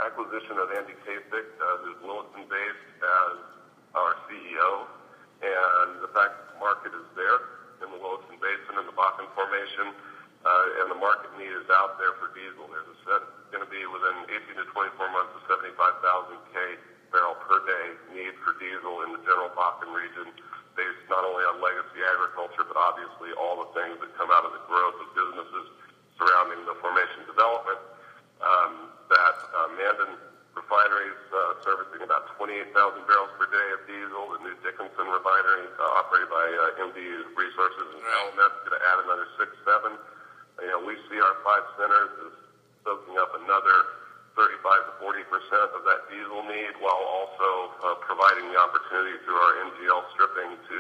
acquisition of Andy Kasich, who's Williston-based, as our CEO, and the fact that the market is there in the Williston Basin and the Bakken Formation, and the market need is out there for diesel. There's going to be within 18 to 24 months a 75,000 barrel per day need for diesel in the general Bakken region, based not only on legacy agriculture, but obviously all the things that come out of the growth of businesses surrounding the formation development. That Mandan refinery is servicing about 28,000 barrels per day of diesel. The new Dickinson refinery, operated by MDU Resources in Calumet, is going to add another 6-7. We see our 5 centers as soaking up another 35 to 40% of that diesel need, while also providing the opportunity through our NGL stripping to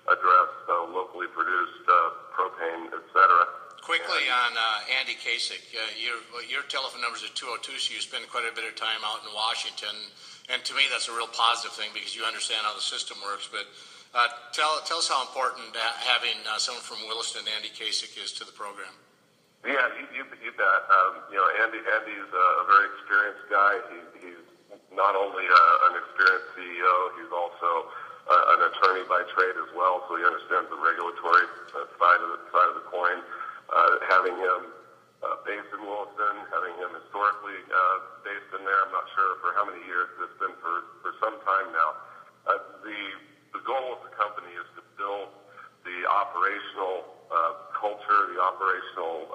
address locally produced propane, et cetera. Quickly on Andy Kasich, your telephone number is at 202, so you spend quite a bit of time out in Washington, and to me that's a real positive thing because you understand how the system works. But tell us how important having someone from Williston, Andy Kasich, is to the program. Yeah, you bet. Andy's a very experienced guy. He's not only an experienced CEO, he's also an attorney by trade as well, so he understands the regulatory side of the coin. Having him based in Williston, having him historically based in there, I'm not sure for how many years, but it's been for some time now. The goal of the company is to build the operational culture, the operational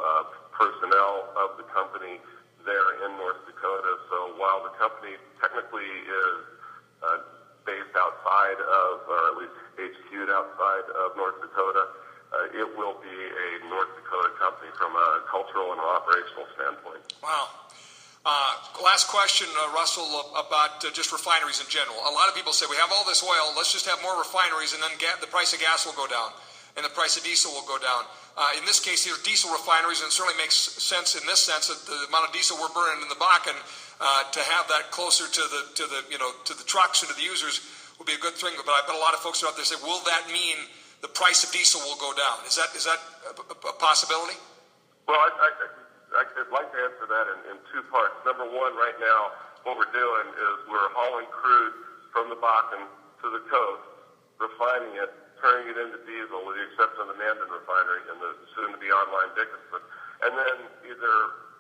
personnel of the company there in North Dakota. So while the company technically is based outside of, or at least HQ'd outside of North Dakota, it will be a North Dakota company from a cultural and operational standpoint. Wow. Last question, Russell, about just refineries in general. A lot of people say we have all this oil, let's just have more refineries and then the price of gas will go down and the price of diesel will go down. In this case, these are diesel refineries, and it certainly makes sense in this sense that the amount of diesel we're burning in the Bakken to have that closer to the trucks and to the users would be a good thing. But I bet a lot of folks are out there say, will that mean the price of diesel will go down? Is that a possibility? Well, I'd like to answer that in 2 parts. Number one, right now, what we're doing is we're hauling crude from the Bakken to the coast, refining it, turning it into diesel, with the exception of the Mandan refinery and the soon-to-be online Dickinson, and then either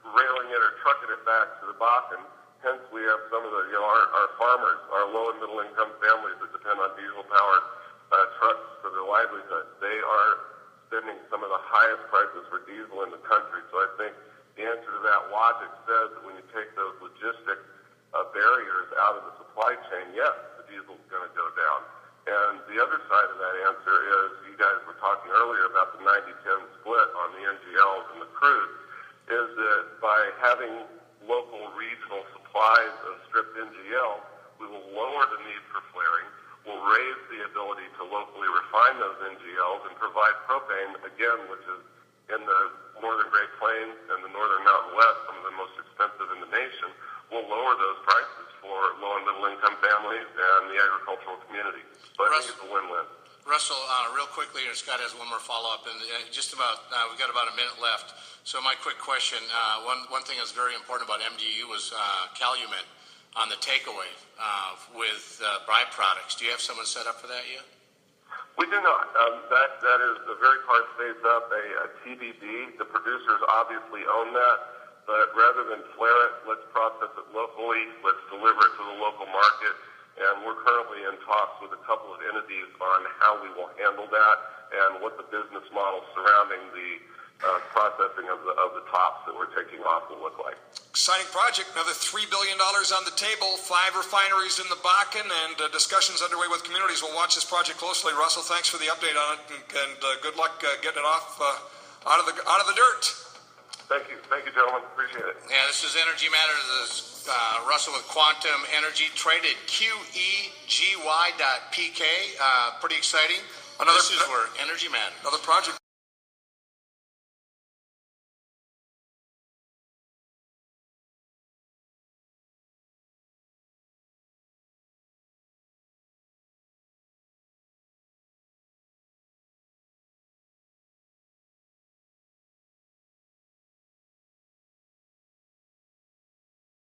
railing it or trucking it back to the Bakken. Hence, we have some of our farmers, our low- and middle-income families that depend on diesel-powered trucks for their livelihood. They are spending some of the highest prices for diesel in the country. So I think the answer to that logic says that when you take those logistic barriers out of the supply chain, yes, the diesel is going to go down. And the other side of that answer is, you guys were talking earlier about the 90-10 split on the NGLs and the crude, is that by having local regional supplies of stripped NGL, we will lower the need for flaring, will raise the ability to locally refine those NGLs and provide propane, again, which is in the northern Great Plains and the northern Mountain West, some of the most expensive in the nation, will lower those prices for low and middle income families and the agricultural community. So I think it's a win-win. Russell, real quickly, Scott has one more follow-up, and just about we've got about a minute left. So my quick question, one thing that's very important about MDU was Calumet on the takeaway with byproducts. Do you have someone set up for that yet? We do not. That is a very hard phase up, a TBD. The producers obviously own that, but rather than flare it, let's process it locally. Let's deliver it to the local market. And we're currently in talks with a couple of entities on how we will handle that and what the business model surrounding the processing of the tops that we're taking off will look like. Exciting project. Another $3 billion on the table, 5 refineries in the Bakken, and discussions underway with communities. We'll watch this project closely. Russell, thanks for the update on it, and good luck getting it off out of the dirt. Thank you, gentlemen. Appreciate it. Yeah, this is Energy Matters. This is Russell with Quantum Energy, traded QEGY.PK. Pretty exciting. This is where Energy Matters. Another project.